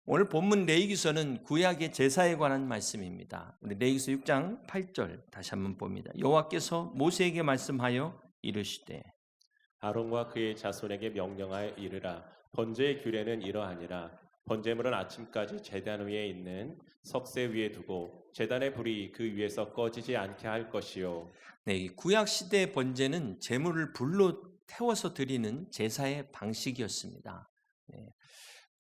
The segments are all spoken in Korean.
오늘 본문 레위기서는 구약의 제사에 관한 말씀입니다. 우리 레위기서 6장 8절 다시 한번 봅니다. 여호와께서 모세에게 말씀하여 이르시되 아론과 그의 자손에게 명령하여 이르라. 번제의 규례는 이러하니라. 번제물은 아침까지 제단 위에 있는 석쇠 위에 두고 제단의 불이 그 위에서 꺼지지 않게 할 것이요. 네, 이 구약 시대의 번제는 제물을 불로 태워서 드리는 제사의 방식이었습니다. 네.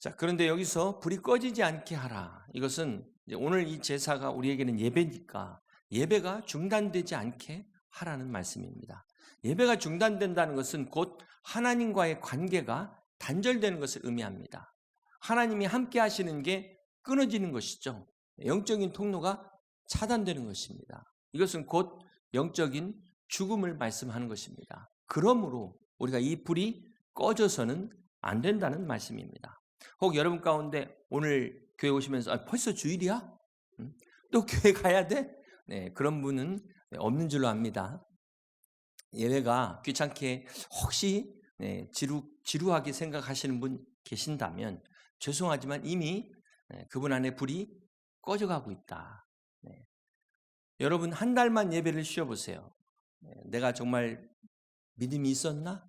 자, 그런데 여기서 불이 꺼지지 않게 하라. 이것은 오늘 이 제사가 우리에게는 예배니까 예배가 중단되지 않게 하라는 말씀입니다. 예배가 중단된다는 것은 곧 하나님과의 관계가 단절되는 것을 의미합니다. 하나님이 함께 하시는 게 끊어지는 것이죠. 영적인 통로가 차단되는 것입니다. 이것은 곧 영적인 죽음을 말씀하는 것입니다. 그러므로 우리가 이 불이 꺼져서는 안 된다는 말씀입니다. 혹 여러분 가운데 오늘 교회 오시면서 벌써 주일이야? 또 교회 가야 돼? 네, 그런 분은 없는 줄로 압니다. 예배가 귀찮게 혹시 지루하게 생각하시는 분 계신다면 죄송하지만 이미 그분 안에 불이 꺼져가고 있다. 네. 여러분 한 달만 예배를 쉬어보세요. 내가 정말 믿음이 있었나?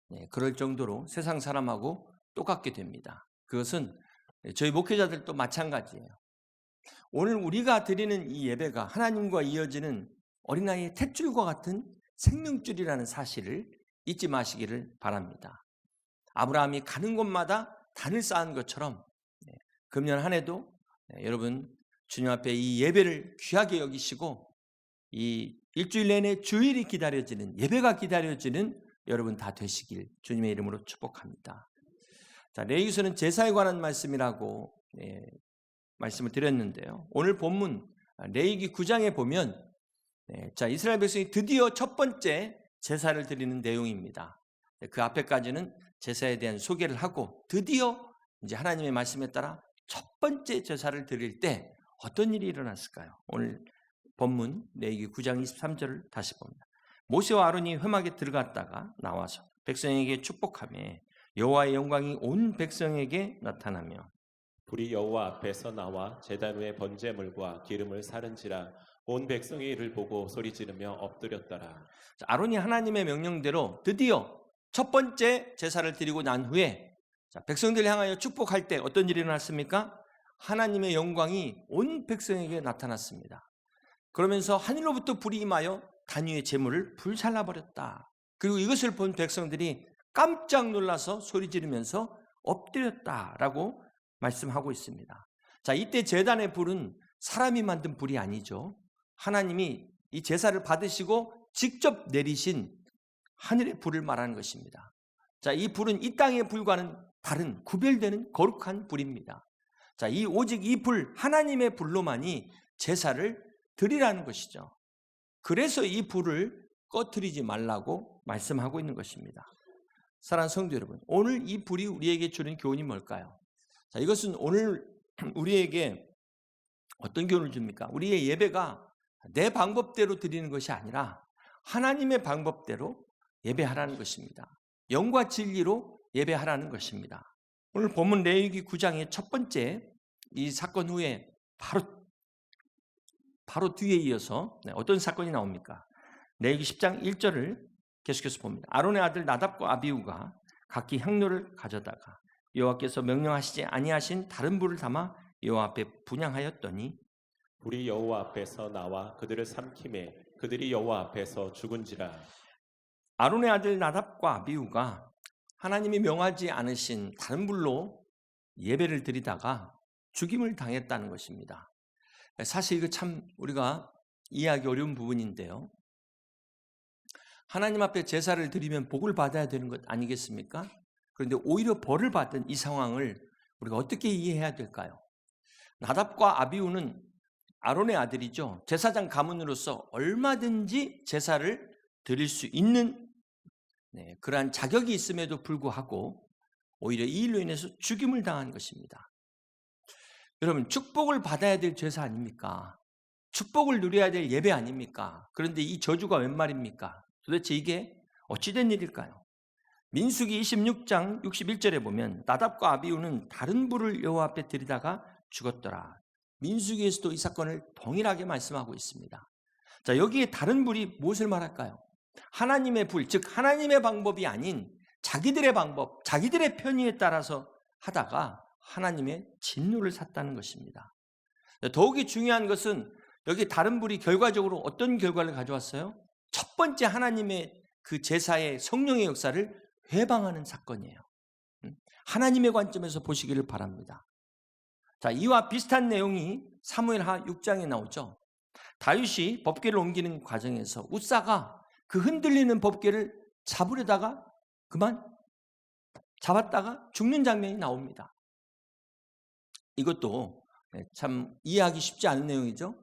네, 그럴 정도로 세상 사람하고 똑같게 됩니다. 그것은 저희 목회자들도 마찬가지예요. 오늘 우리가 드리는 이 예배가 하나님과 이어지는 어린아이의 탯줄과 같은 생명줄이라는 사실을 잊지 마시기를 바랍니다. 아브라함이 가는 곳마다 단을 쌓은 것처럼 금년 한 해도 여러분 주님 앞에 이 예배를 귀하게 여기시고 이 일주일 내내 주일이 기다려지는 예배가 기다려지는 여러분 다 되시길 주님의 이름으로 축복합니다. 자, 레위기서는 제사에 관한 말씀이라고 말씀을 드렸는데요. 오늘 본문 레위기 9장에 보면 자, 이스라엘 백성이 드디어 첫 번째 제사를 드리는 내용입니다. 그 앞에까지는 제사에 대한 소개를 하고 드디어 이제 하나님의 말씀에 따라 첫 번째 제사를 드릴 때 어떤 일이 일어났을까요? 오늘 본문 레위기 9장 23절을 다시 봅니다. 모세와 아론이 회막에 들어갔다가 나와서 백성에게 축복하며 여호와의 영광이 온 백성에게 나타나며 불이 여호와 앞에서 나와 제단 위에 번제물과 기름을 사른지라. 온 백성이 이를 보고 소리 지르며 엎드렸더라. 아론이 하나님의 명령대로 드디어 첫 번째 제사를 드리고 난 후에 백성들을 향하여 축복할 때 어떤 일이 일어났습니까? 하나님의 영광이 온 백성에게 나타났습니다. 그러면서 하늘로부터 불이 임하여 단 위의 제물을 불살라버렸다. 그리고 이것을 본 백성들이 깜짝 놀라서 소리 지르면서 엎드렸다라고 말씀하고 있습니다. 자, 이때 제단의 불은 사람이 만든 불이 아니죠. 하나님이 이 제사를 받으시고 직접 내리신 하늘의 불을 말하는 것입니다. 자, 이 불은 이 땅의 불과는 다른 구별되는 거룩한 불입니다. 자, 오직 이 불, 하나님의 불로만이 제사를 드리라는 것이죠. 그래서 이 불을 꺼트리지 말라고 말씀하고 있는 것입니다. 사랑하는 성도 여러분, 오늘 이 불이 우리에게 주는 교훈이 뭘까요? 자, 이것은 오늘 우리에게 어떤 교훈을 줍니까? 우리의 예배가 내 방법대로 드리는 것이 아니라 하나님의 방법대로 예배하라는 것입니다. 영과 진리로 예배하라는 것입니다. 오늘 본문 레위기 9장의 첫 번째 이 사건 후에 바로 뒤에 이어서 어떤 사건이 나옵니까? 레위기 10장 1절을 계속해서 봅니다. 아론의 아들 나답과 아비후가 각기 향로를 가져다가 여호와께서 명령하시지 아니하신 다른 불을 담아 여호와 앞에 분향하였더니 불이 여호와 앞에서 나와 그들을 삼키매 그들이 여호와 앞에서 죽은지라. 아론의 아들 나답과 아비후가 하나님이 명하지 않으신 다른 불로 예배를 드리다가 죽임을 당했다는 것입니다. 사실 이거 참 우리가 이해하기 어려운 부분인데요. 하나님 앞에 제사를 드리면 복을 받아야 되는 것 아니겠습니까? 그런데 오히려 벌을 받은 이 상황을 우리가 어떻게 이해해야 될까요? 나답과 아비후는 아론의 아들이죠. 제사장 가문으로서 얼마든지 제사를 드릴 수 있는 그러한 자격이 있음에도 불구하고 오히려 이 일로 인해서 죽임을 당한 것입니다. 여러분, 축복을 받아야 될 제사 아닙니까? 축복을 누려야 될 예배 아닙니까? 그런데 이 저주가 웬 말입니까? 도대체 이게 어찌된 일일까요? 민수기 26장 61절에 보면 나답과 아비후는 다른 불을 여호와 앞에 들이다가 죽었더라. 민수기에서도 이 사건을 동일하게 말씀하고 있습니다. 자, 여기에 다른 불이 무엇을 말할까요? 하나님의 불, 즉 하나님의 방법이 아닌 자기들의 방법, 자기들의 편의에 따라서 하다가 하나님의 진노를 샀다는 것입니다. 더욱이 중요한 것은 여기 다른 불이 결과적으로 어떤 결과를 가져왔어요? 첫 번째 하나님의 그 제사의 성령의 역사를 회방하는 사건이에요. 하나님의 관점에서 보시기를 바랍니다. 자, 이와 비슷한 내용이 사무엘하 6장에 나오죠. 다윗이 법궤를 옮기는 과정에서 웃사가 그 흔들리는 법궤를 잡으려다가 그만 잡았다가 죽는 장면이 나옵니다. 이것도 참 이해하기 쉽지 않은 내용이죠.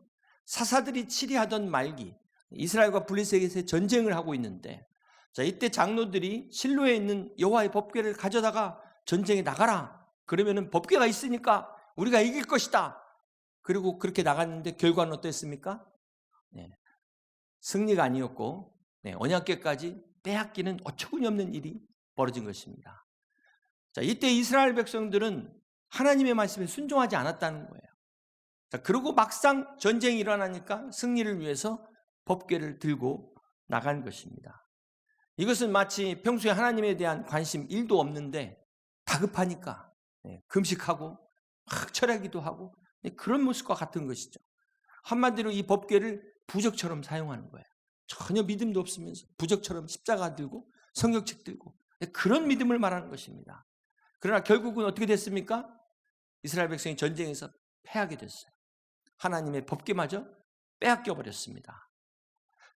사사들이 치리하던 말기 이스라엘과 블레셋의 전쟁을 하고 있는데, 자, 이때 장로들이 실로에 있는 여호와의 법궤를 가져다가 전쟁에 나가라. 그러면은 법궤가 있으니까 우리가 이길 것이다. 그리고 그렇게 나갔는데 결과는 어땠습니까? 승리가 아니었고 언약궤까지 빼앗기는 어처구니없는 일이 벌어진 것입니다. 자, 이때 이스라엘 백성들은 하나님의 말씀에 순종하지 않았다는 거예요. 자, 그리고 막상 전쟁이 일어나니까 승리를 위해서 법궤를 들고 나간 것입니다. 이것은 마치 평소에 하나님에 대한 관심 1도 없는데 다급하니까 금식하고 막 철야기도 하고 그런 모습과 같은 것이죠. 한마디로 이 법궤를 부적처럼 사용하는 거예요. 전혀 믿음도 없으면서 부적처럼 십자가 들고 성경책 들고 그런 믿음을 말하는 것입니다. 그러나 결국은 어떻게 됐습니까? 이스라엘 백성이 전쟁에서 패하게 됐어요. 하나님의 법궤마저 빼앗겨 버렸습니다.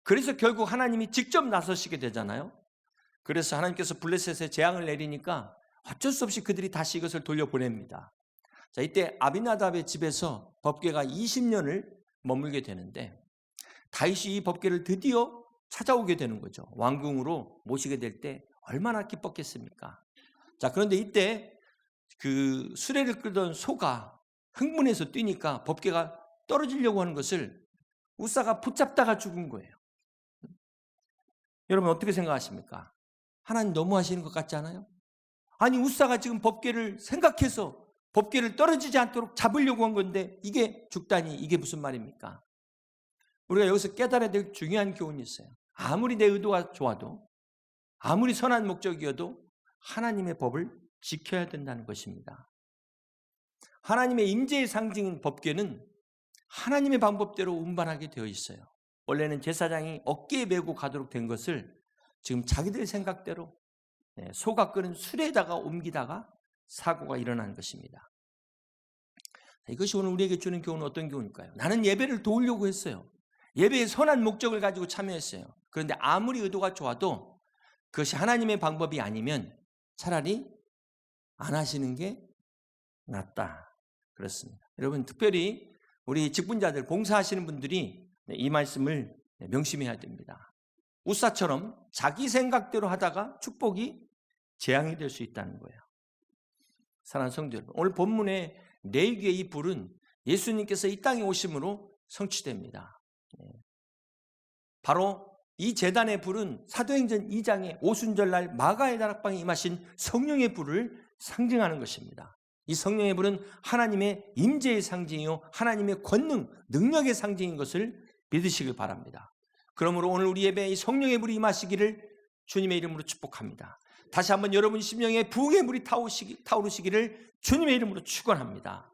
그래서 결국 하나님이 직접 나서시게 되잖아요. 그래서 하나님께서 블레셋에 재앙을 내리니까 어쩔 수 없이 그들이 다시 이것을 돌려보냅니다. 자, 이때 아비나답의 집에서 법궤가 20년을 머물게 되는데 다윗이 이 법궤를 드디어 찾아오게 되는 거죠. 왕궁으로 모시게 될 때 얼마나 기뻤겠습니까? 자, 그런데 이때 그 수레를 끌던 소가 흥분해서 뛰니까 법궤가 떨어지려고 하는 것을 웃사가 붙잡다가 죽은 거예요. 여러분 어떻게 생각하십니까? 하나님 너무하시는 것 같지 않아요? 아니, 웃사가 지금 법궤를 생각해서 법궤를 떨어지지 않도록 잡으려고 한 건데 이게 죽다니, 이게 무슨 말입니까? 우리가 여기서 깨달아야 될 중요한 교훈이 있어요. 아무리 내 의도가 좋아도, 아무리 선한 목적이어도 하나님의 법을 지켜야 된다는 것입니다. 하나님의 임재의 상징인 법궤는 하나님의 방법대로 운반하게 되어 있어요. 원래는 제사장이 어깨에 메고 가도록 된 것을 지금 자기들 생각대로 소가 끄는 수레에다가 옮기다가 사고가 일어난 것입니다. 이것이 오늘 우리에게 주는 교훈은 어떤 교훈일까요? 나는 예배를 도우려고 했어요. 예배의 선한 목적을 가지고 참여했어요. 그런데 아무리 의도가 좋아도 그것이 하나님의 방법이 아니면 차라리 안 하시는 게 낫다. 그렇습니다. 여러분, 특별히 우리 직분자들, 봉사하시는 분들이 이 말씀을 명심해야 됩니다. 웃사처럼 자기 생각대로 하다가 축복이 재앙이 될 수 있다는 거예요. 사랑하는 성도 여러분, 오늘 본문의 레위기의 이 불은 예수님께서 이 땅에 오심으로 성취됩니다. 바로 이 제단의 불은 사도행전 2장의 오순절날 마가의 다락방에 임하신 성령의 불을 상징하는 것입니다. 이 성령의 불은 하나님의 임재의 상징이요 하나님의 권능, 능력의 상징인 것을 믿으시길 바랍니다. 그러므로 오늘 우리 예배에 이 성령의 불이 임하시기를 주님의 이름으로 축복합니다. 다시 한번 여러분 심령에 부흥의 불이 타오르시기를 주님의 이름으로 축원합니다.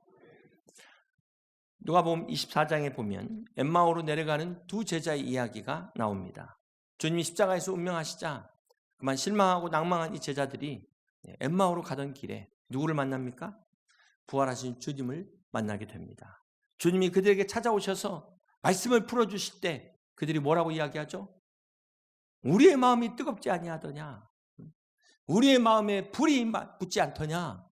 누가복음 24장에 보면 엠마오로 내려가는 두 제자의 이야기가 나옵니다. 주님이 십자가에서 운명하시자 그만 실망하고 낭망한 이 제자들이 엠마오로 가던 길에 누구를 만납니까? 부활하신 주님을 만나게 됩니다. 주님이 그들에게 찾아오셔서 말씀을 풀어주실 때 그들이 뭐라고 이야기하죠? 우리의 마음이 뜨겁지 아니하더냐? 우리의 마음에 불이 붙지 않더냐?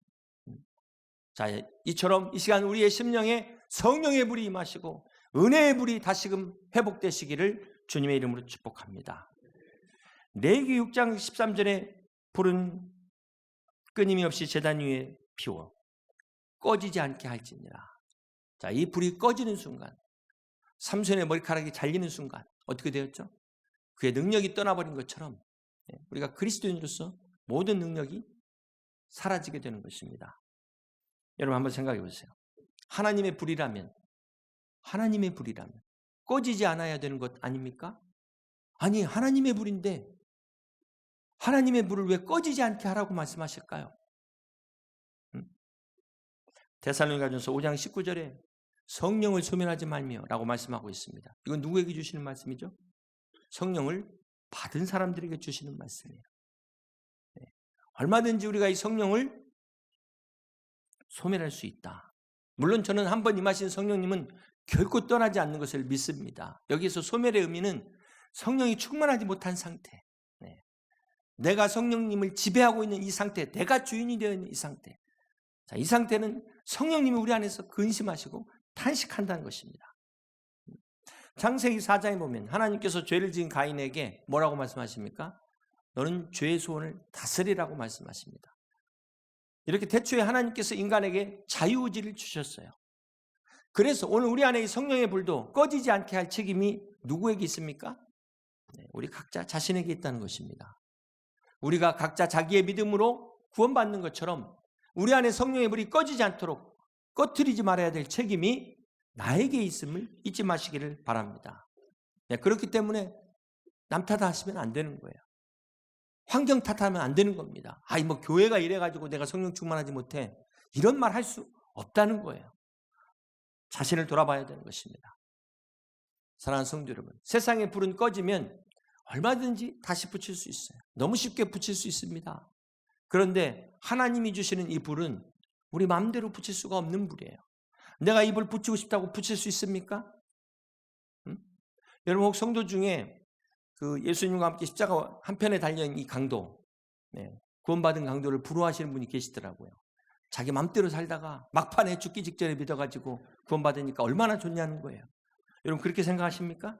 자, 이처럼 이 시간 우리의 심령에 성령의 불이 임하시고 은혜의 불이 다시금 회복되시기를 주님의 이름으로 축복합니다. 레위기 6장 13절에 불은 끊임이 없이 제단 위에 피워 꺼지지 않게 할지니라. 자, 이 불이 꺼지는 순간, 삼손의 머리카락이 잘리는 순간 어떻게 되었죠? 그의 능력이 떠나버린 것처럼 우리가 그리스도인으로서 모든 능력이 사라지게 되는 것입니다. 여러분 한번 생각해 보세요. 하나님의 불이라면 꺼지지 않아야 되는 것 아닙니까? 아니, 하나님의 불인데 하나님의 불을 왜 꺼지지 않게 하라고 말씀하실까요? 데살로니가전서 5장 19절에 성령을 소멸하지 말며 라고 말씀하고 있습니다. 이건 누구에게 주시는 말씀이죠? 성령을 받은 사람들에게 주시는 말씀이에요. 얼마든지 우리가 이 성령을 소멸할 수 있다. 물론 저는 한번 임하신 성령님은 결코 떠나지 않는 것을 믿습니다. 여기서 소멸의 의미는 성령이 충만하지 못한 상태, 내가 성령님을 지배하고 있는 이 상태, 내가 주인이 되어 있는 이 상태, 자, 이 상태는 성령님이 우리 안에서 근심하시고 탄식한다는 것입니다. 창세기 4장에 보면 하나님께서 죄를 지은 가인에게 뭐라고 말씀하십니까? 너는 죄의 소원을 다스리라고 말씀하십니다. 이렇게 태초에 하나님께서 인간에게 자유의지를 주셨어요. 그래서 오늘 우리 안에 이 성령의 불도 꺼지지 않게 할 책임이 누구에게 있습니까? 우리 각자 자신에게 있다는 것입니다. 우리가 각자 자기의 믿음으로 구원받는 것처럼 우리 안에 성령의 불이 꺼지지 않도록 꺼트리지 말아야 될 책임이 나에게 있음을 잊지 마시기를 바랍니다. 그렇기 때문에 남 탓하시면 안 되는 거예요. 환경 탓하면 안 되는 겁니다. 뭐 교회가 이래가지고 내가 성령 충만하지 못해, 이런 말 할 수 없다는 거예요. 자신을 돌아봐야 되는 것입니다. 사랑하는 성도 여러분, 세상의 불은 꺼지면 얼마든지 다시 붙일 수 있어요. 너무 쉽게 붙일 수 있습니다. 그런데 하나님이 주시는 이 불은 우리 마음대로 붙일 수가 없는 불이에요. 내가 이 불 붙이고 싶다고 붙일 수 있습니까? 여러분, 혹 성도 중에 그 예수님과 함께 십자가 한편에 달려있는 이 강도, 구원받은 강도를 부러워하시는 분이 계시더라고요. 자기 맘대로 살다가 막판에 죽기 직전에 믿어가지고 구원받으니까 얼마나 좋냐는 거예요. 여러분, 그렇게 생각하십니까?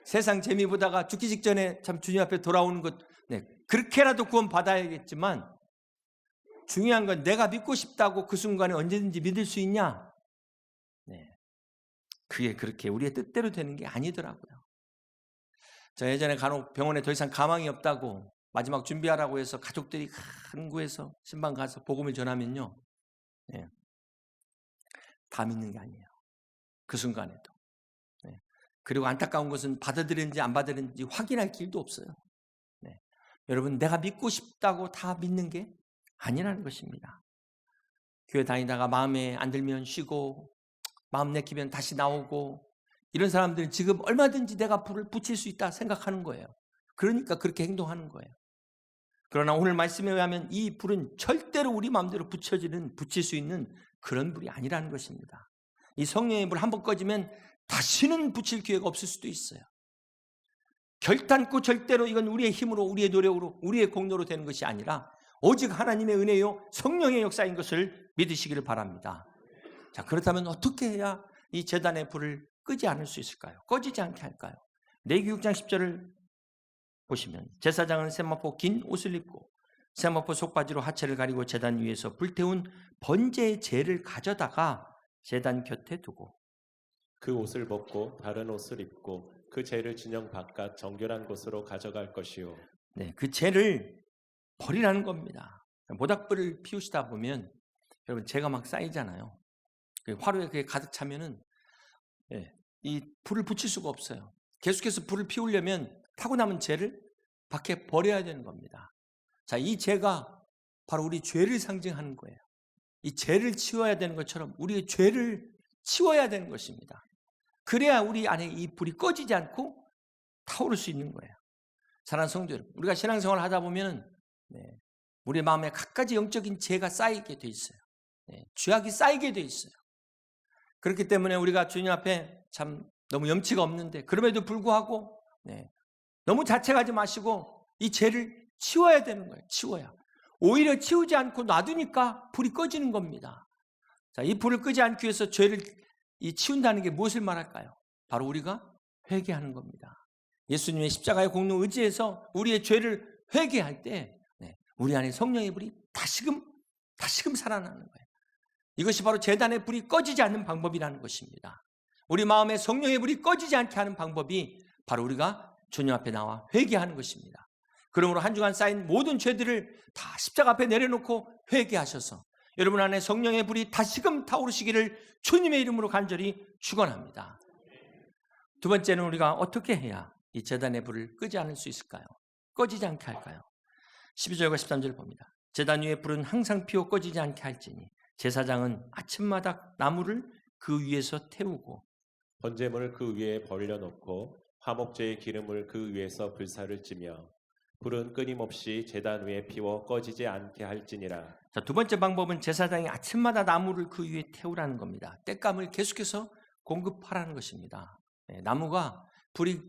세상 재미 보다가 죽기 직전에 참 주님 앞에 돌아오는 것, 그렇게라도 구원받아야겠지만 중요한 건 내가 믿고 싶다고 그 순간에 언제든지 믿을 수 있냐? 그게 그렇게 우리의 뜻대로 되는 게 아니더라고요. 저 예전에 간혹 병원에 더 이상 가망이 없다고 마지막 준비하라고 해서 가족들이 간구해서 신방 가서 복음을 전하면요, 다 믿는 게 아니에요. 그 순간에도. 그리고 안타까운 것은 받아들였는지 안 받아들였는지 확인할 길도 없어요. 여러분, 내가 믿고 싶다고 다 믿는 게 아니라는 것입니다. 교회 다니다가 마음에 안 들면 쉬고 마음 내키면 다시 나오고, 이런 사람들은 지금 얼마든지 내가 불을 붙일 수 있다 생각하는 거예요. 그러니까 그렇게 행동하는 거예요. 그러나 오늘 말씀에 의하면 이 불은 절대로 우리 마음대로 붙일 수 있는 그런 불이 아니라는 것입니다. 이 성령의 불 한번 꺼지면 다시는 붙일 기회가 없을 수도 있어요. 결단코 절대로 이건 우리의 힘으로, 우리의 노력으로, 우리의 공로로 되는 것이 아니라 오직 하나님의 은혜요 성령의 역사인 것을 믿으시기를 바랍니다. 자, 그렇다면 어떻게 해야 이 제단의 불을 끄지 않을 수 있을까요? 꺼지지 않게 할까요? 레위기 6장 10절을 보시면 제사장은 세마포 긴 옷을 입고 세마포 속바지로 하체를 가리고 제단 위에서 불태운 번제의 재를 가져다가 제단 곁에 두고 그 옷을 벗고 다른 옷을 입고 그 재를 진영 바깥 정결한 곳으로 가져갈 것이요. 그 재를 버리라는 겁니다. 모닥불을 피우시다 보면 여러분 재가 막 쌓이잖아요. 화로에 그게 가득 차면은 이 불을 붙일 수가 없어요. 계속해서 불을 피우려면 타고 남은 재를 밖에 버려야 되는 겁니다. 자, 이 재가 바로 우리 죄를 상징하는 거예요. 이 죄를 치워야 되는 것처럼 우리의 죄를 치워야 되는 것입니다. 그래야 우리 안에 이 불이 꺼지지 않고 타오를 수 있는 거예요. 사랑하는 성도 여러분, 우리가 신앙생활을 하다 보면 우리 마음에 갖가지 영적인 죄가 쌓이게 돼 있어요. 죄악이 쌓이게 돼 있어요. 그렇기 때문에 우리가 주님 앞에 참 너무 염치가 없는데 그럼에도 불구하고 너무 자책하지 마시고 이 죄를 치워야 되는 거예요. 치워야. 오히려 치우지 않고 놔두니까 불이 꺼지는 겁니다. 자, 이 불을 끄지 않기 위해서 죄를 치운다는 게 무엇을 말할까요? 바로 우리가 회개하는 겁니다. 예수님의 십자가의 공로 의지해서 우리의 죄를 회개할 때 우리 안에 성령의 불이 다시금 살아나는 거예요. 이것이 바로 제단의 불이 꺼지지 않는 방법이라는 것입니다. 우리 마음에 성령의 불이 꺼지지 않게 하는 방법이 바로 우리가 주님 앞에 나와 회개하는 것입니다. 그러므로 한 주간 쌓인 모든 죄들을 다 십자가 앞에 내려놓고 회개하셔서 여러분 안에 성령의 불이 다시금 타오르시기를 주님의 이름으로 간절히 축원합니다. 두 번째는 우리가 어떻게 해야 이 제단의 불을 끄지 않을 수 있을까요? 꺼지지 않게 할까요? 12절과 13절 봅니다. 제단 위에 불은 항상 피워 꺼지지 않게 할지니 제사장은 아침마다 나무를 그 위에서 태우고 번제물을 그 위에 벌려놓고 화목제의 기름을 그 위에서 불사를 찌며 불은 끊임없이 제단 위에 피워 꺼지지 않게 할지니라. 자, 두 번째 방법은 제사장이 아침마다 나무를 그 위에 태우라는 겁니다. 땔감을 계속해서 공급하라는 것입니다. 나무가 불이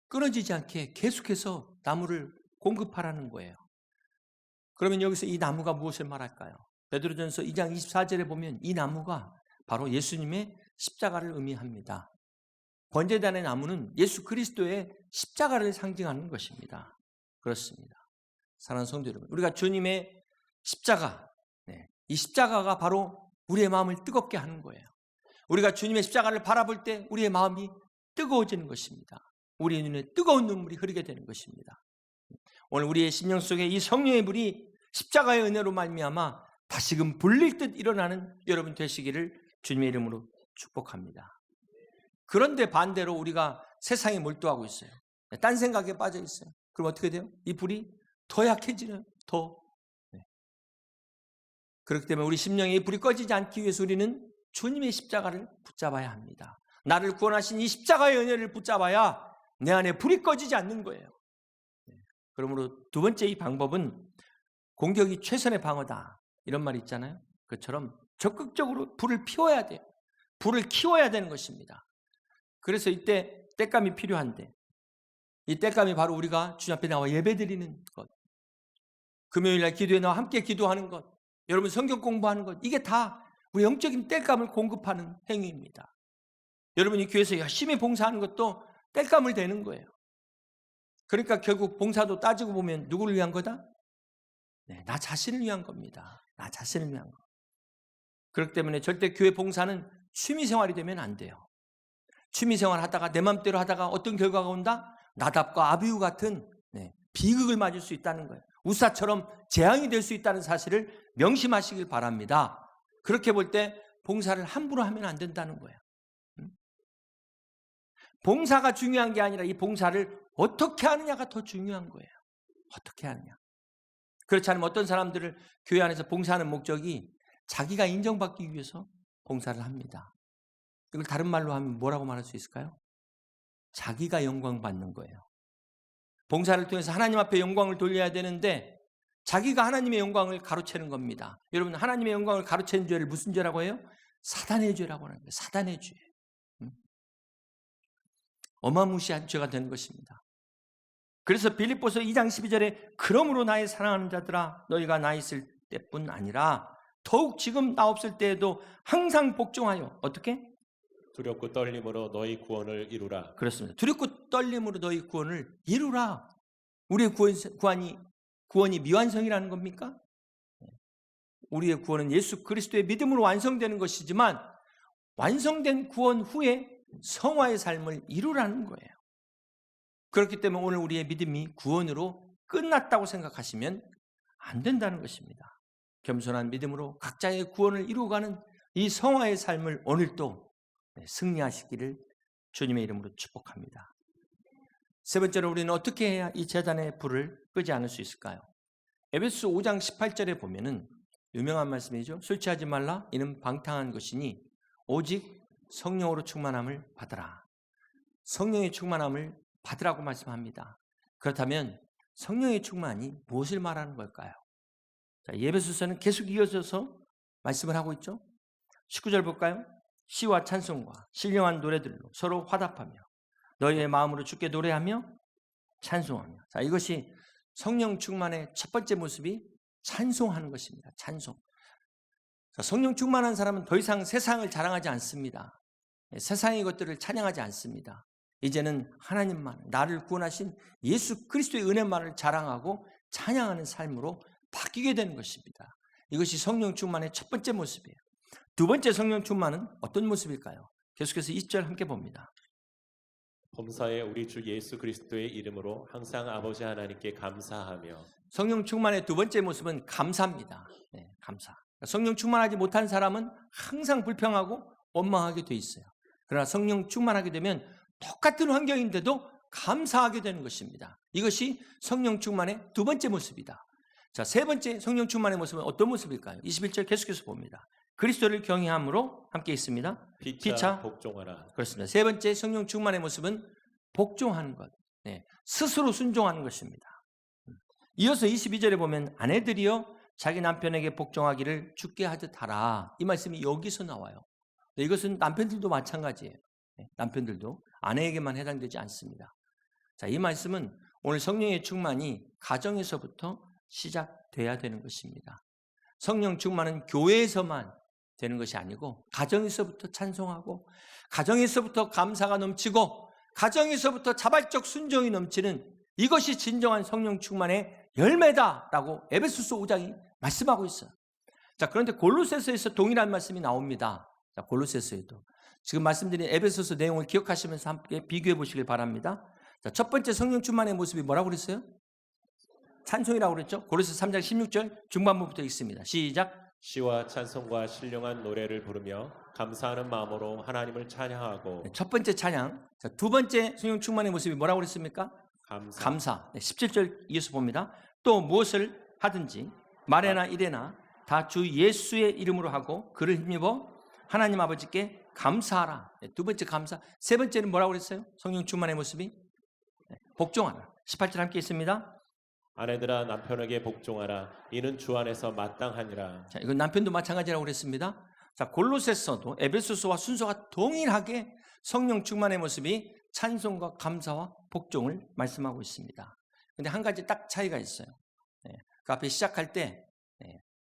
끊어지지 않게 계속해서 나무를 공급하라는 거예요. 그러면 여기서 이 나무가 무엇을 말할까요? 베드로전서 2장 24절에 보면 이 나무가 바로 예수님의 십자가를 의미합니다. 번제단의 나무는 예수 그리스도의 십자가를 상징하는 것입니다. 그렇습니다. 사랑하는 성도 여러분, 우리가 주님의 십자가, 이 십자가가 바로 우리의 마음을 뜨겁게 하는 거예요. 우리가 주님의 십자가를 바라볼 때 우리의 마음이 뜨거워지는 것입니다. 우리의 눈에 뜨거운 눈물이 흐르게 되는 것입니다. 오늘 우리의 심령 속에 이 성령의 불이 십자가의 은혜로 말미암아 다시금 불릴 듯 일어나는 여러분 되시기를 주님의 이름으로 축복합니다. 그런데 반대로 우리가 세상에 몰두하고 있어요. 딴 생각에 빠져 있어요. 그럼 어떻게 돼요? 이 불이 더 약해지는 더. 그렇기 때문에 우리 심령에 이 불이 꺼지지 않기 위해서 우리는 주님의 십자가를 붙잡아야 합니다. 나를 구원하신 이 십자가의 은혜를 붙잡아야 내 안에 불이 꺼지지 않는 거예요. 그러므로 두 번째 이 방법은 공격이 최선의 방어다. 이런 말이 있잖아요. 그처럼 적극적으로 불을 피워야 돼요. 불을 키워야 되는 것입니다. 그래서 이때 땔감이 필요한데 이 땔감이 바로 우리가 주님 앞에 나와 예배드리는 것, 금요일날 기도에 나와 함께 기도하는 것, 여러분 성경 공부하는 것, 이게 다 우리 영적인 땔감을 공급하는 행위입니다. 여러분이 교회에서 열심히 봉사하는 것도 땔감을 대는 거예요. 그러니까 결국 봉사도 따지고 보면 누구를 위한 거다? 나 자신을 위한 겁니다. 나 자신을 위한 거. 그렇기 때문에 절대 교회 봉사는 취미생활이 되면 안 돼요. 취미생활 하다가 내 맘대로 하다가 어떤 결과가 온다? 나답과 아비후 같은 비극을 맞을 수 있다는 거예요. 우사처럼 재앙이 될 수 있다는 사실을 명심하시길 바랍니다. 그렇게 볼 때 봉사를 함부로 하면 안 된다는 거예요. 봉사가 중요한 게 아니라 이 봉사를 어떻게 하느냐가 더 중요한 거예요. 어떻게 하느냐. 그렇지 않으면 어떤 사람들을 교회 안에서 봉사하는 목적이 자기가 인정받기 위해서 봉사를 합니다. 이걸 다른 말로 하면 뭐라고 말할 수 있을까요? 자기가 영광 받는 거예요. 봉사를 통해서 하나님 앞에 영광을 돌려야 되는데 자기가 하나님의 영광을 가로채는 겁니다. 여러분, 하나님의 영광을 가로채는 죄를 무슨 죄라고 해요? 사단의 죄라고 하는 거예요. 사단의 죄. 어마무시한 죄가 되는 것입니다. 그래서 빌립보서 2장 12절에 그러므로 나의 사랑하는 자들아 너희가 나 있을 때뿐 아니라 더욱 지금 나 없을 때에도 항상 복종하여 어떻게? 두렵고 떨림으로 너희 구원을 이루라. 그렇습니다. 두렵고 떨림으로 너희 구원을 이루라. 우리의 구원이 미완성이라는 겁니까? 우리의 구원은 예수 그리스도의 믿음으로 완성되는 것이지만 완성된 구원 후에 성화의 삶을 이루라는 거예요. 그렇기 때문에 오늘 우리의 믿음이 구원으로 끝났다고 생각하시면 안 된다는 것입니다. 겸손한 믿음으로 각자의 구원을 이루어가는 이 성화의 삶을 오늘도 승리하시기를 주님의 이름으로 축복합니다. 세 번째로 우리는 어떻게 해야 이 제단의 불을 끄지 않을 수 있을까요? 에베소서 5장 18절에 보면은 유명한 말씀이죠. 술 취하지 말라 이는 방탕한 것이니 오직 성령으로 충만함을 받으라. 성령의 충만함을 받으라고 말씀합니다. 그렇다면 성령의 충만이 무엇을 말하는 걸까요? 자, 에베소서는 계속 이어져서 말씀을 하고 있죠. 19절 볼까요? 시와 찬송과 신령한 노래들로 서로 화답하며 너희의 마음으로 주께 노래하며 찬송하며. 자, 이것이 성령 충만의 첫 번째 모습이 찬송하는 것입니다. 찬송. 자, 성령 충만한 사람은 더 이상 세상을 자랑하지 않습니다. 세상의 것들을 찬양하지 않습니다. 이제는 하나님만, 나를 구원하신 예수 그리스도의 은혜만을 자랑하고 찬양하는 삶으로 바뀌게 되는 것입니다. 이것이 성령 충만의 첫 번째 모습이에요. 두 번째 성령 충만은 어떤 모습일까요? 계속해서 20절 함께 봅니다. 범사에 우리 주 예수 그리스도의 이름으로 항상 아버지 하나님께 감사하며 성령 충만의 두 번째 모습은 감사입니다. 네, 감사. 성령 충만하지 못한 사람은 항상 불평하고 원망하게 돼 있어요. 그러나 성령 충만하게 되면 똑같은 환경인데도 감사하게 되는 것입니다. 이것이 성령 충만의 두 번째 모습이다. 자, 세 번째 성령 충만의 모습은 어떤 모습일까요? 21절 계속해서 봅니다. 그리스도를 경외함으로 함께 있습니다. 피차 복종하라. 그렇습니다. 세 번째 성령 충만의 모습은 복종하는 것. 네, 스스로 순종하는 것입니다. 이어서 22절에 보면 아내들이여 자기 남편에게 복종하기를 주께 하듯 하라. 이 말씀이 여기서 나와요. 네, 이것은 남편들도 마찬가지예요. 네, 남편들도 아내에게만 해당되지 않습니다. 자, 이 말씀은 오늘 성령의 충만이 가정에서부터 시작돼야 되는 것입니다. 성령 충만은 교회에서만 되는 것이 아니고 가정에서부터 찬송하고 가정에서부터 감사가 넘치고 가정에서부터 자발적 순종이 넘치는 이것이 진정한 성령 충만의 열매다라고 에베소서 5장이 말씀하고 있어요. 자, 그런데 골로새서에서 동일한 말씀이 나옵니다. 자, 골로새서에도 지금 말씀드린 에베소서 내용을 기억하시면서 함께 비교해 보시길 바랍니다. 자, 첫 번째 성령 충만의 모습이 뭐라고 그랬어요? 찬송이라고 그랬죠? 골로새 3장 16절 중반부부터 읽습니다. 시작. 시와 찬송과 신령한 노래를 부르며 감사하는 마음으로 하나님을 찬양하고. 첫 번째 찬양. 자, 두 번째 성령 충만의 모습이 뭐라고 그랬습니까? 감사. 17절 이어서 봅니다. 또 무엇을 하든지 말에나 이래나 다 주 예수의 이름으로 하고 그를 힘입어 하나님 아버지께 감사하라. 두 번째 감사. 세 번째는 뭐라고 그랬어요? 성령 충만의 모습이 복종하라. 18절 함께 있습니다. 아내들아 남편에게 복종하라. 이는 주 안에서 마땅하니라. 자, 이건 남편도 마찬가지라고 그랬습니다. 자, 골로새서도 에베소서와 순서가 동일하게 성령 충만의 모습이 찬송과 감사와 복종을 말씀하고 있습니다. 근데 한 가지 딱 차이가 있어요. 그 앞에 시작할 때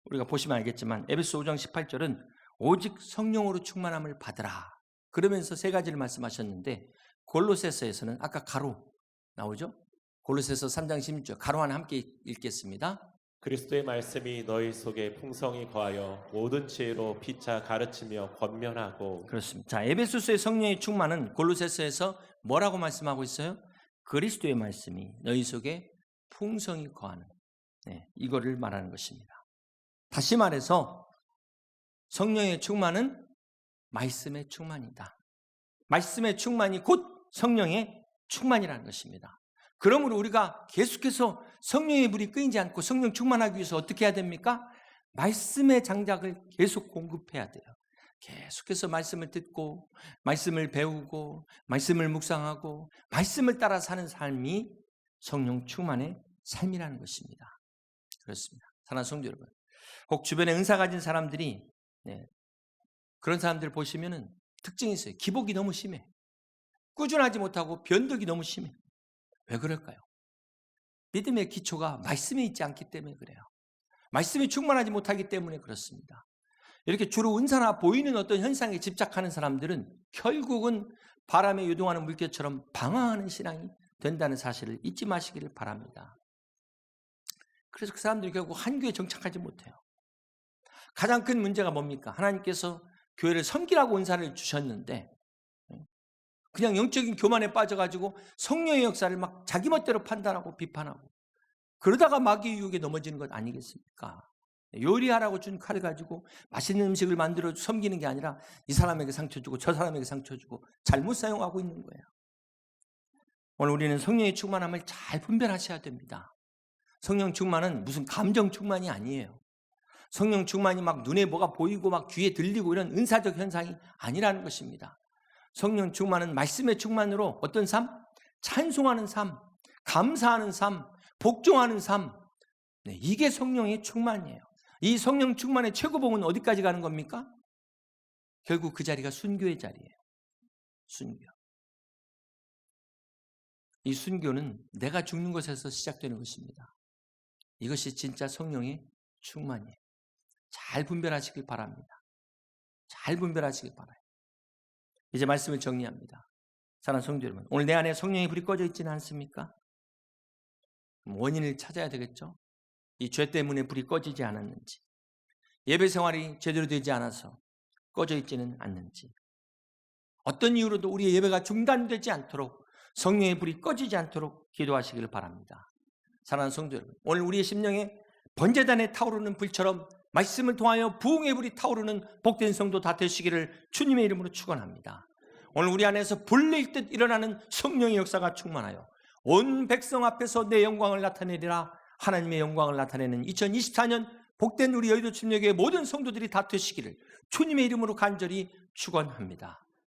우리가 보시면 알겠지만 에베소 5장 18절은 오직 성령으로 충만함을 받으라. 그러면서 세 가지를 말씀하셨는데 골로새서에서는 아까 가로 나오죠? 골로새서 3장 16절 가로 하나 함께 읽겠습니다. 그리스도의 말씀이 너희 속에 풍성히 거하여 모든 지혜로 피차 가르치며 권면하고. 그렇습니다. 자, 에베소서의 성령의 충만은 골로새서에서 뭐라고 말씀하고 있어요? 그리스도의 말씀이 너희 속에 풍성히 거하는, 이거를 말하는 것입니다. 다시 말해서 성령의 충만은 말씀의 충만이다. 말씀의 충만이 곧 성령의 충만이라는 것입니다. 그러므로 우리가 계속해서 성령의 불이 끄이지 않고 성령 충만하기 위해서 어떻게 해야 됩니까? 말씀의 장작을 계속 공급해야 돼요. 계속해서 말씀을 듣고 말씀을 배우고 말씀을 묵상하고 말씀을 따라 사는 삶이 성령 충만의 삶이라는 것입니다. 그렇습니다. 사랑하는 성도 여러분, 혹 주변에 은사 가진 사람들이 그런 사람들 보시면은 특징이 있어요. 기복이 너무 심해. 꾸준하지 못하고 변덕이 너무 심해. 왜 그럴까요? 믿음의 기초가 말씀에 있지 않기 때문에 그래요. 말씀이 충만하지 못하기 때문에 그렇습니다. 이렇게 주로 은사나 보이는 어떤 현상에 집착하는 사람들은 결국은 바람에 유동하는 물결처럼 방황하는 신앙이 된다는 사실을 잊지 마시기를 바랍니다. 그래서 그 사람들이 결국 한 교회에 정착하지 못해요. 가장 큰 문제가 뭡니까? 하나님께서 교회를 섬기라고 은사를 주셨는데 그냥 영적인 교만에 빠져가지고 성령의 역사를 막 자기 멋대로 판단하고 비판하고 그러다가 마귀의 유혹에 넘어지는 것 아니겠습니까? 요리하라고 준 칼을 가지고 맛있는 음식을 만들어 섬기는 게 아니라 이 사람에게 상처 주고 저 사람에게 상처 주고 잘못 사용하고 있는 거예요. 오늘 우리는 성령의 충만함을 잘 분별하셔야 됩니다. 성령 충만은 무슨 감정 충만이 아니에요. 성령 충만이 막 눈에 뭐가 보이고 막 귀에 들리고 이런 은사적 현상이 아니라는 것입니다. 성령 충만은 말씀의 충만으로 어떤 삶? 찬송하는 삶, 감사하는 삶, 복종하는 삶. 이게 성령의 충만이에요. 이 성령 충만의 최고봉은 어디까지 가는 겁니까? 결국 그 자리가 순교의 자리예요. 순교. 이 순교는 내가 죽는 것에서 시작되는 것입니다. 이것이 진짜 성령의 충만이에요. 잘 분별하시길 바랍니다. 잘 분별하시길 바라요. 이제 말씀을 정리합니다. 사랑하는 성도 여러분, 오늘 내 안에 성령의 불이 꺼져 있지는 않습니까? 원인을 찾아야 되겠죠? 이 죄 때문에 불이 꺼지지 않았는지, 예배 생활이 제대로 되지 않아서 꺼져 있지는 않는지, 어떤 이유로도 우리의 예배가 중단되지 않도록 성령의 불이 꺼지지 않도록 기도하시기를 바랍니다. 사랑하는 성도 여러분, 오늘 우리의 심령에 번제단에 타오르는 불처럼 말씀을 통하여 부흥의 불이 타오르는 복된 성도 다 되시기를 주님의 이름으로 축원합니다. 오늘 우리 안에서 불릴 듯 일어나는 성령의 역사가 충만하여 온 백성 앞에서 내 영광을 나타내리라, 하나님의 영광을 나타내는 2024년 복된 우리 여의도 침례교회 모든 성도들이 다 되시기를 주님의 이름으로 간절히 축원합니다.